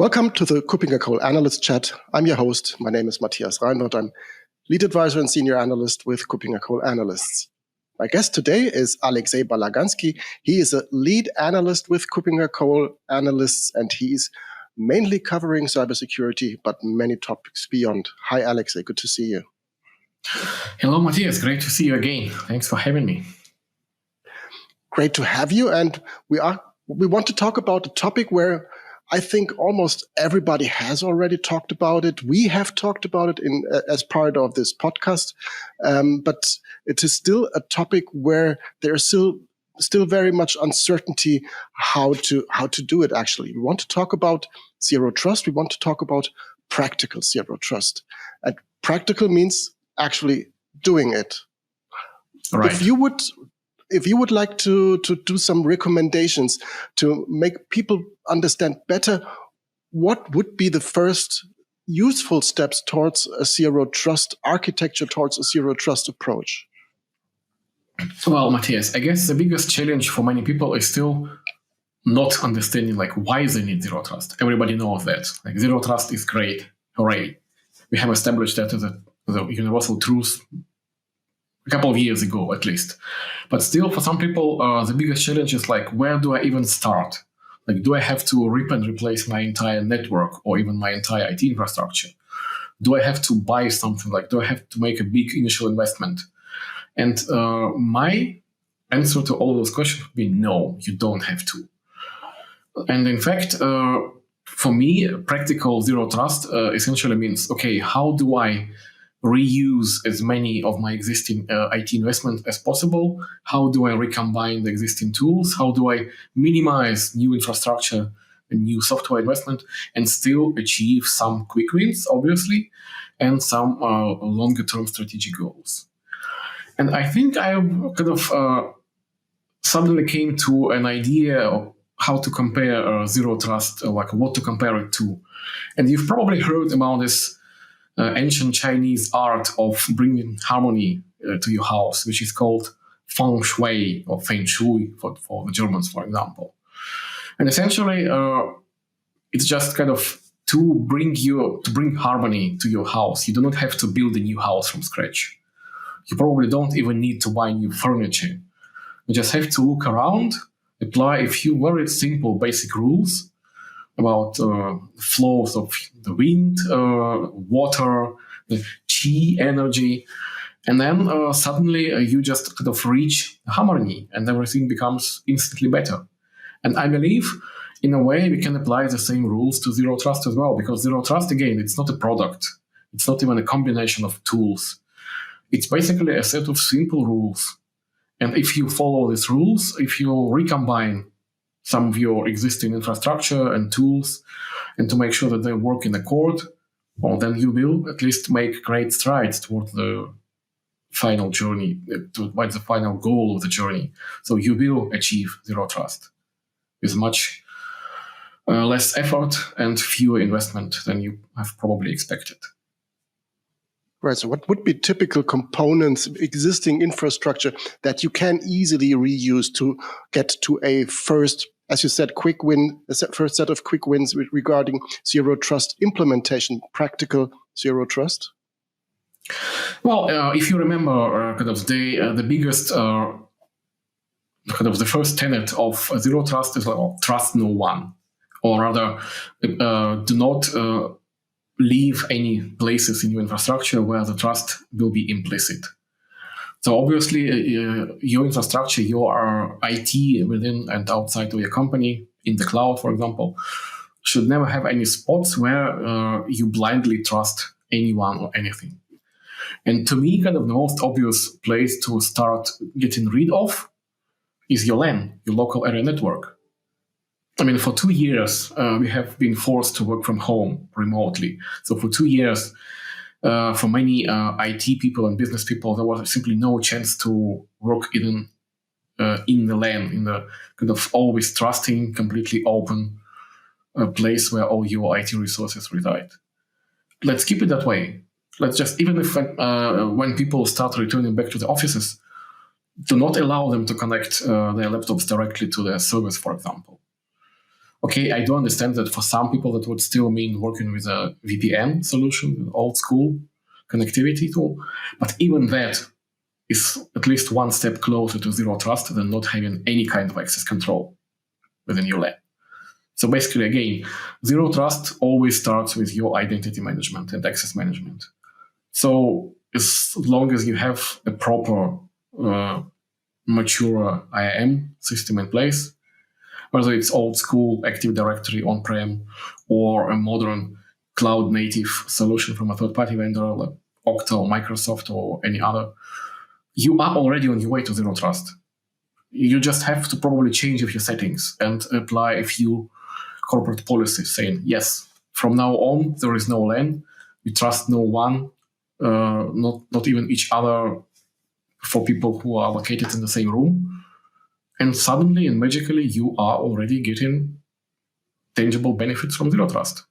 Welcome to the KuppingerCole Analyst Chat. I'm your host. My name is Matthias. I'm lead advisor and senior analyst with KuppingerCole Analysts. My guest today is Alexei Balaganski. He is a lead analyst with KuppingerCole Analysts, and he's mainly covering cybersecurity, but many topics beyond. Hi, Alexei. Good to see you. Hello, Matthias. Great to see you again. Thanks for having me. Great to have you. And we want to talk about a topic where I think almost everybody has already talked about it. We have talked about it as part of this podcast, but it is still a topic where there's still very much uncertainty how to do it. Actually, we want to talk about zero trust. We want to talk about practical zero trust, and practical means actually doing it. Right. If you would like to do some recommendations to make people understand better, what would be the first useful steps towards a zero trust architecture, towards a zero trust approach? Well, Matthias, I guess the biggest challenge for many people is still not understanding why they need zero trust. Everybody knows that. Zero trust is great. Hooray. We have established that as a universal truth a couple of years ago, at least. But still, for some people, the biggest challenge is where do I even start? Do I have to rip and replace my entire network or even my entire IT infrastructure? Do I have to buy something? Do I have to make a big initial investment? And my answer to all those questions would be no, you don't have to. And in fact, for me, practical zero trust essentially means, okay, how do I reuse as many of my existing IT investment as possible? How do I recombine the existing tools? How do I minimize new infrastructure and new software investment and still achieve some quick wins, obviously, and some longer-term strategic goals? And I think I kind of suddenly came to an idea of how to compare zero trust, what to compare it to. And you've probably heard about this ancient Chinese art of bringing harmony to your house, which is called Feng Shui or Feng Shui for the Germans, for example. And essentially, it's just kind of to bring harmony to your house. You do not have to build a new house from scratch. You probably don't even need to buy new furniture. You just have to look around, apply a few very simple basic rules about flows of the wind, water, the chi energy, and then suddenly you just kind of reach harmony and everything becomes instantly better. And I believe, in a way, we can apply the same rules to zero trust as well, because zero trust, again, it's not a product. It's not even a combination of tools. It's basically a set of simple rules. And if you follow these rules, if you recombine some of your existing infrastructure and tools, and to make sure that they work in accord, well, then you will at least make great strides toward the final journey, towards the final goal of the journey. So you will achieve zero trust with much less effort and fewer investment than you have probably expected. Right. So what would be typical components, existing infrastructure that you can easily reuse to get to a first, as you said, quick win, first set of quick wins regarding zero trust implementation, practical zero trust? Well, if you remember, the biggest, the first tenet of zero trust is trust no one, or rather, do not leave any places in your infrastructure where the trust will be implicit. So obviously, your infrastructure, your IT within and outside of your company, in the cloud, for example, should never have any spots where you blindly trust anyone or anything. And to me, kind of the most obvious place to start getting rid of is your LAN, your local area network. I mean, for 2 years, we have been forced to work from home remotely. So for 2 years, for many IT people and business people, there was simply no chance to work in the LAN, in the kind of always trusting, completely open place where all your IT resources reside. Let's keep it that way. Let's just, even if when people start returning back to the offices, do not allow them to connect their laptops directly to their servers, for example. Okay, I do understand that for some people that would still mean working with a VPN solution, old school connectivity tool. But even that is at least one step closer to zero trust than not having any kind of access control within your lab. So basically, again, zero trust always starts with your identity management and access management. So as long as you have a proper, mature IAM system in place, whether it's old school Active Directory on-prem or a modern cloud-native solution from a third-party vendor like Okta or Microsoft or any other, you are already on your way to zero trust. You just have to probably change a few settings and apply a few corporate policies saying, yes, from now on, there is no LAN, we trust no one, not even each other for people who are located in the same room. And suddenly and magically, you are already getting tangible benefits from zero trust.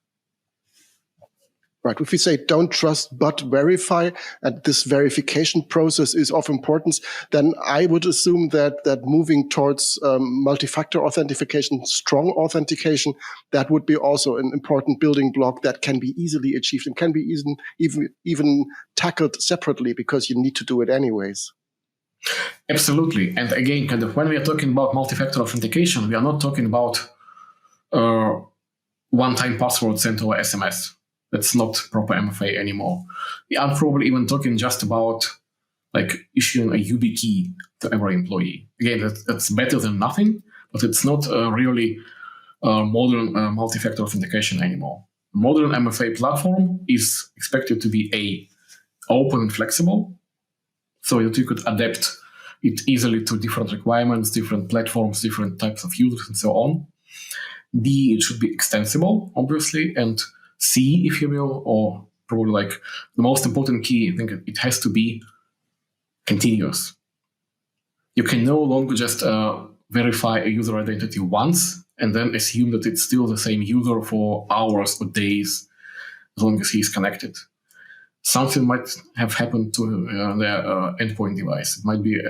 Right. If we say don't trust but verify, and this verification process is of importance, then I would assume that moving towards multi-factor authentication, strong authentication, that would be also an important building block that can be easily achieved and can be even tackled separately because you need to do it anyways. Absolutely. And again, kind of when we are talking about multi-factor authentication, we are not talking about one-time password sent over SMS. That's not proper MFA anymore. We are probably even talking just about like issuing a YubiKey to every employee. Again, that's better than nothing, but it's not really modern multi-factor authentication anymore. Modern MFA platform is expected to be open and flexible, so that you could adapt it easily to different requirements, different platforms, different types of users, and so on. B, it should be extensible, obviously, and C, if you will, or probably like the most important key, I think it has to be continuous. You can no longer just verify a user identity once and then assume that it's still the same user for hours or days as long as he's connected. Something might have happened to their endpoint device. It might be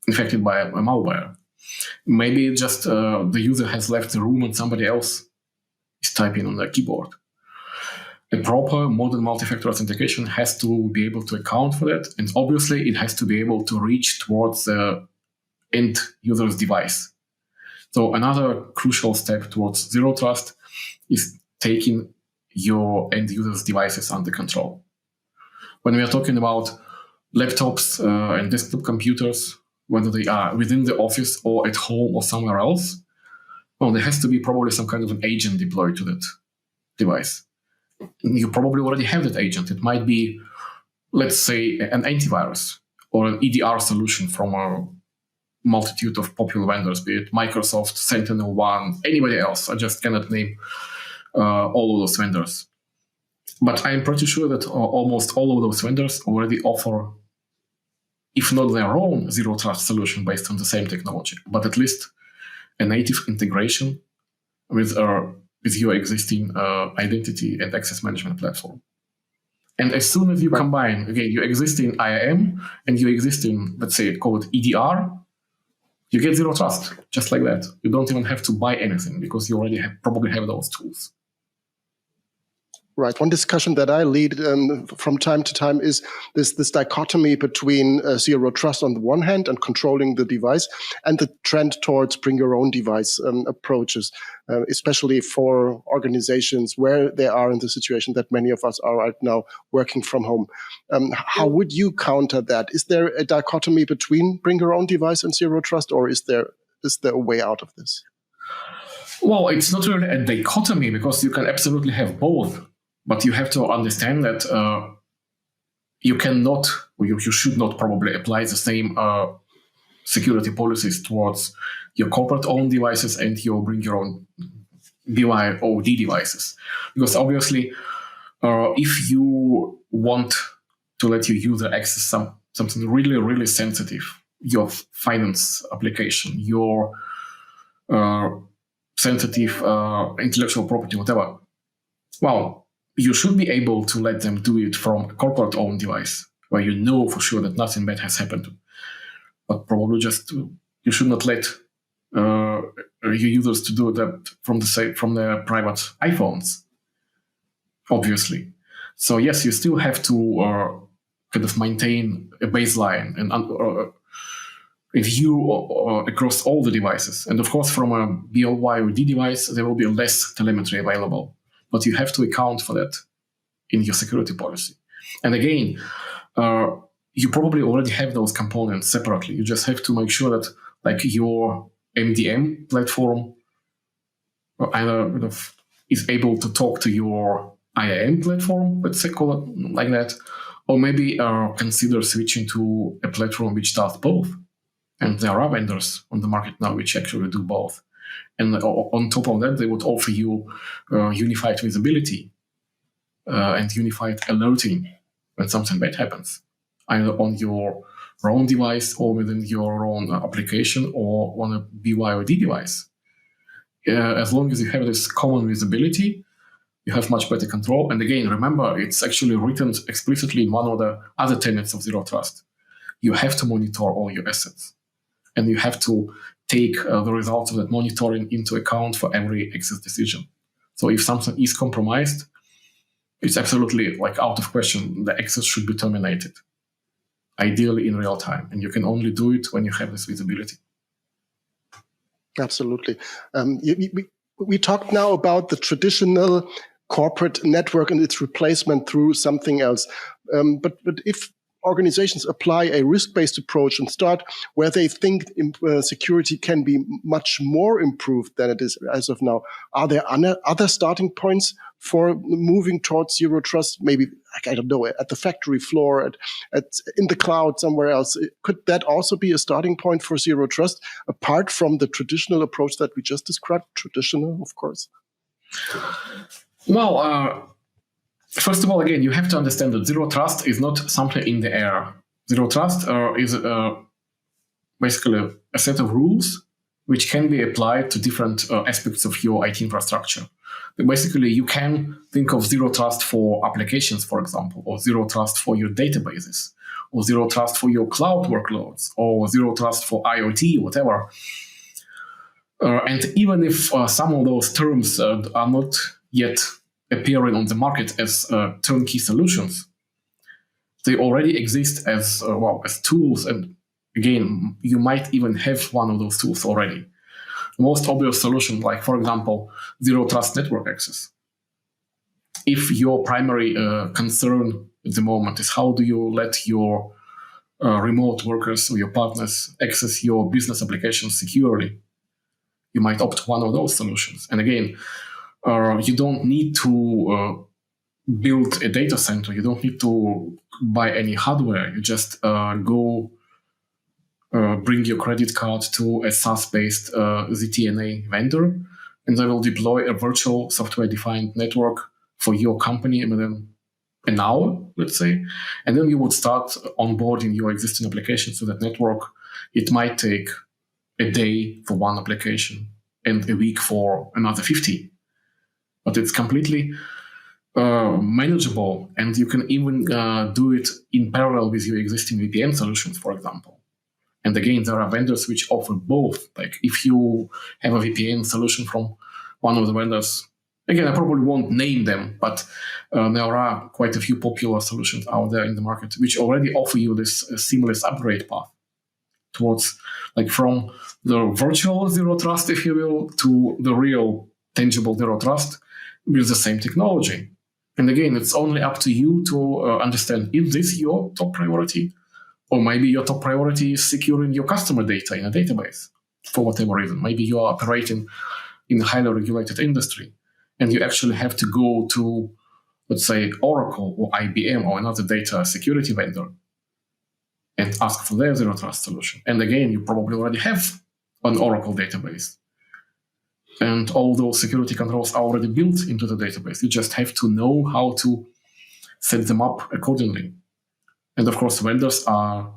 infected by a malware. Maybe just the user has left the room and somebody else is typing on the keyboard. A proper modern multi-factor authentication has to be able to account for that, and obviously it has to be able to reach towards the end user's device. So another crucial step towards zero trust is taking your end user's devices under control. When we are talking about laptops and desktop computers, whether they are within the office or at home or somewhere else, well, there has to be probably some kind of an agent deployed to that device. You probably already have that agent. It might be, let's say, an antivirus or an EDR solution from a multitude of popular vendors, be it Microsoft, SentinelOne, anybody else. I just cannot name all of those vendors. But I'm pretty sure that almost all of those vendors already offer, if not their own zero trust solution based on the same technology, but at least a native integration with your existing identity and access management platform. And as soon as you combine, again, your existing IAM and your existing, let's say, call it EDR, you get zero trust, just like that. You don't even have to buy anything because you already probably have those tools. Right. One discussion that I lead from time to time is this dichotomy between zero trust on the one hand and controlling the device, and the trend towards bring your own device approaches, especially for organizations where they are in the situation that many of us are right now, working from home. How would you counter that? Is there a dichotomy between bring your own device and zero trust, or is there a way out of this? Well, it's not really a dichotomy because you can absolutely have both. But you have to understand that you cannot, or you should not probably apply the same security policies towards your corporate-owned devices and your bring your own BYOD devices. Because obviously, if you want to let your user access something really, really sensitive, your finance application, your sensitive intellectual property, whatever, well, you should be able to let them do it from a corporate-owned device where you know for sure that nothing bad has happened. But probably just you should not let your users to do that from their private iPhones, obviously. So yes, you still have to kind of maintain a baseline and view across all the devices. And of course, from a BLY device, there will be less telemetry available, but you have to account for that in your security policy. And again, you probably already have those components separately. You just have to make sure that like your MDM platform either is able to talk to your IAM platform, let's say, call it like that, or maybe consider switching to a platform which does both. And there are vendors on the market now which actually do both. And on top of that, they would offer you unified visibility and unified alerting when something bad happens, either on your own device or within your own application or on a BYOD device. As long as you have this common visibility, you have much better control. And again, remember, it's actually written explicitly in one of the other tenets of Zero Trust. You have to monitor all your assets. And you have to take the results of that monitoring into account for every access decision. So if something is compromised, it's absolutely like out of question. The access should be terminated, ideally in real time. And you can only do it when you have this visibility. Absolutely. We talked now about the traditional corporate network and its replacement through something else. But if organizations apply a risk-based approach and start where they think security can be much more improved than it is as of now, are there other starting points for moving towards Zero Trust? Maybe, I don't know, at the factory floor, in the cloud, somewhere else. Could that also be a starting point for Zero Trust, apart from the traditional approach that we just described? Traditional, of course. Well, first of all, again, you have to understand that Zero Trust is not something in the air. Zero Trust is basically a set of rules which can be applied to different aspects of your IT infrastructure. Basically, you can think of Zero Trust for applications, for example, or Zero Trust for your databases, or Zero Trust for your cloud workloads, or Zero Trust for IoT, whatever. And even if some of those terms are not yet appearing on the market as turnkey solutions, they already exist as tools. And again, you might even have one of those tools already. The most obvious solution, like for example, Zero Trust network access. If your primary concern at the moment is how do you let your remote workers or your partners access your business applications securely, you might opt one of those solutions. And again, you don't need to build a data center. You don't need to buy any hardware. You just go bring your credit card to a SaaS-based ZTNA vendor, and they will deploy a virtual software-defined network for your company within an hour, let's say. And then you would start onboarding your existing applications to that network. It might take a day for one application and a week for another 50. But it's completely manageable, and you can even do it in parallel with your existing VPN solutions, for example. And again, there are vendors which offer both. Like if you have a VPN solution from one of the vendors, again, I probably won't name them, but there are quite a few popular solutions out there in the market which already offer you this seamless upgrade path towards, like, from the virtual Zero Trust, if you will, to the real tangible Zero Trust with the same technology. And again, it's only up to you to understand, is this your top priority? Or maybe your top priority is securing your customer data in a database for whatever reason. Maybe you are operating in a highly regulated industry and you actually have to go to, let's say, Oracle or IBM or another data security vendor and ask for their Zero Trust solution. And again, you probably already have an Oracle database. And all those security controls are already built into the database. You just have to know how to set them up accordingly. And of course, vendors are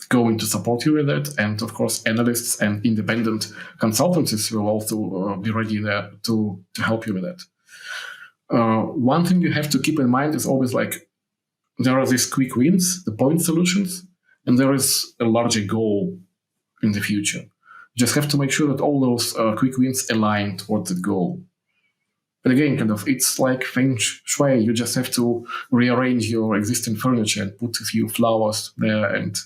going to support you with that. And of course, analysts and independent consultancies will also be ready there to help you with that. One thing you have to keep in mind is always like, there are these quick wins, the point solutions, and there is a larger goal in the future. You just have to make sure that all those quick wins align towards the goal. But again, it's like Feng Shui. You just have to rearrange your existing furniture and put a few flowers there and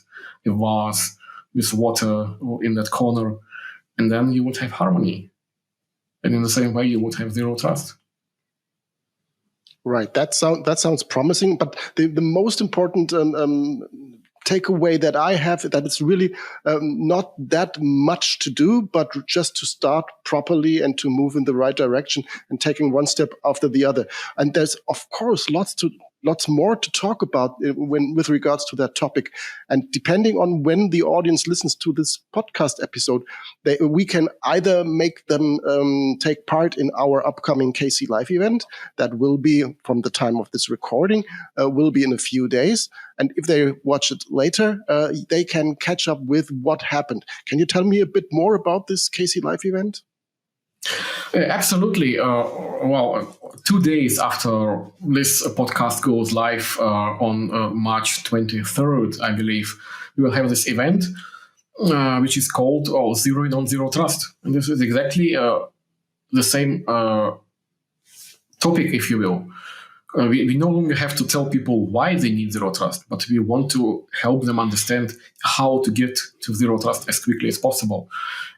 a vase with water in that corner, and then you would have harmony. And in the same way, you would have zero trust. Right. That sounds promising. But the most important takeaway that I have, that it's really not that much to do, but just to start properly and to move in the right direction and taking one step after the other. And there's, of course, lots more to talk about with regards to that topic. And depending on when the audience listens to this podcast episode, we can either make them take part in our upcoming KC Live event that will be from the time of this recording, will be in a few days. And if they watch it later, they can catch up with what happened. Can you tell me a bit more about this KC Live event? Absolutely. 2 days after this podcast goes live on March 23rd, I believe, we will have this event, which is called Zeroing on Zero Trust. And this is exactly the same topic, if you will. We no longer have to tell people why they need zero trust, but we want to help them understand how to get to zero trust as quickly as possible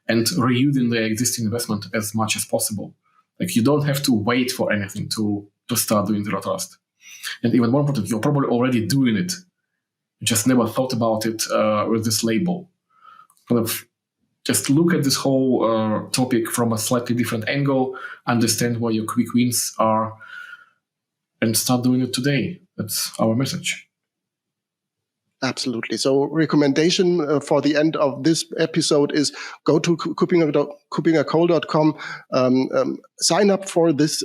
and reusing their existing investment as much as possible. Like, you don't have to wait for anything to start doing zero trust. And even more important, you're probably already doing it. You just never thought about it with this label. Just look at this whole topic from a slightly different angle, understand where your quick wins are, and start doing it today. That's our message. Absolutely. So recommendation for the end of this episode is go to KuppingerCole.com, sign up for this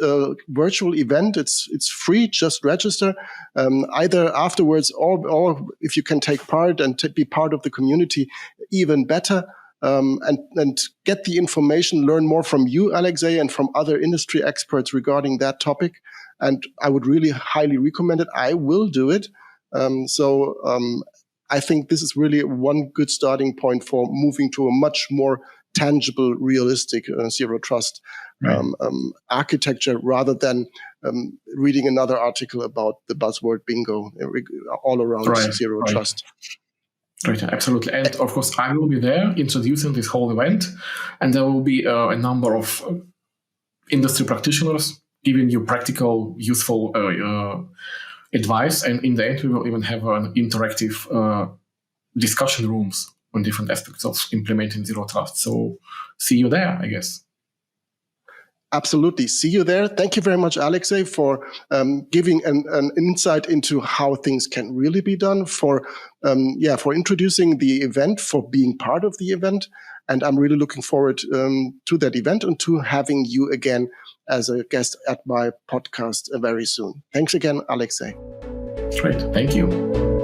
virtual event. It's free, just register. Either afterwards or if you can take part and be part of the community, even better. And get the information, learn more from you, Alexei, and from other industry experts regarding that topic. And I would really highly recommend it. I will do it. I think this is really one good starting point for moving to a much more tangible, realistic zero trust architecture, rather than reading another article about the buzzword bingo all around zero trust. Right, absolutely. And of course, I will be there introducing this whole event, and there will be a number of industry practitioners giving you practical, useful advice. And in the end, we will even have an interactive discussion rooms on different aspects of implementing zero trust. So see you there, I guess. Absolutely. See you there. Thank you very much, Alexei, for giving an insight into how things can really be done, for introducing the event, for being part of the event. And I'm really looking forward to that event and to having you again as a guest at my podcast very soon. Thanks again, Alexei. Great. Thank you.